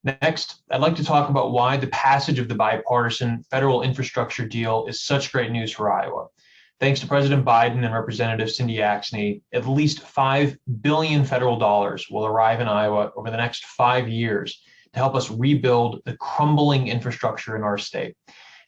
Next, I'd like to talk about why the passage of the bipartisan federal infrastructure deal is such great news for Iowa. Thanks to President Biden and Representative Cindy Axne, at least $5 billion federal dollars will arrive in Iowa over the next 5 years to help us rebuild the crumbling infrastructure in our state.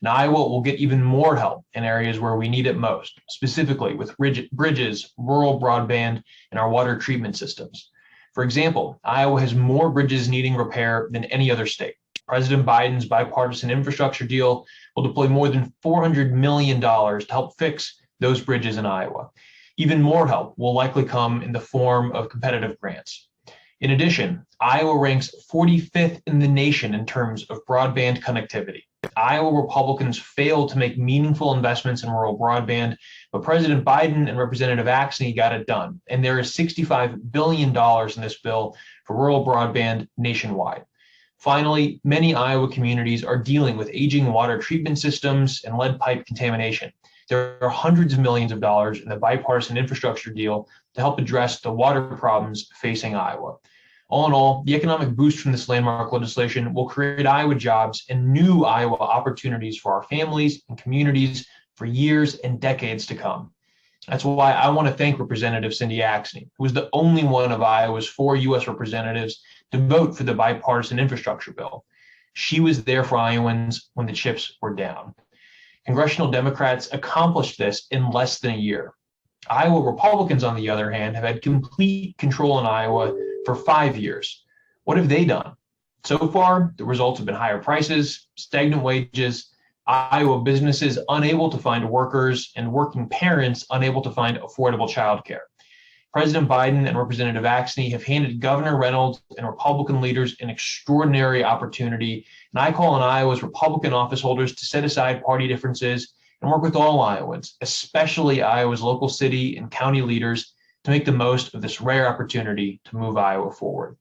And Iowa will get even more help in areas where we need it most, specifically with bridges, rural broadband, and our water treatment systems. For example, Iowa has more bridges needing repair than any other state. President Biden's bipartisan infrastructure deal will deploy more than $400 million to help fix those bridges in Iowa. Even more help will likely come in the form of competitive grants. In addition, Iowa ranks 45th in the nation in terms of broadband connectivity. Iowa Republicans failed to make meaningful investments in rural broadband, but President Biden and Representative Axne got it done. And there is $65 billion in this bill for rural broadband nationwide. Finally, many Iowa communities are dealing with aging water treatment systems and lead pipe contamination. There are hundreds of millions of dollars in the bipartisan infrastructure deal to help address the water problems facing Iowa. All in all, the economic boost from this landmark legislation will create Iowa jobs and new Iowa opportunities for our families and communities for years and decades to come. That's why I want to thank Representative Cindy Axne, who was the only one of Iowa's 4 U.S. representatives to vote for the bipartisan infrastructure bill. She was there for Iowans when the chips were down. Congressional Democrats accomplished this in less than a year. Iowa Republicans, on the other hand, have had complete control in Iowa for 5 years. What have they done? So far, the results have been higher prices, stagnant wages, Iowa businesses unable to find workers, and working parents unable to find affordable childcare. President Biden and Representative Axne have handed Governor Reynolds and Republican leaders an extraordinary opportunity, and I call on Iowa's Republican office holders to set aside party differences and work with all Iowans, especially Iowa's local city and county leaders, to make the most of this rare opportunity to move Iowa forward.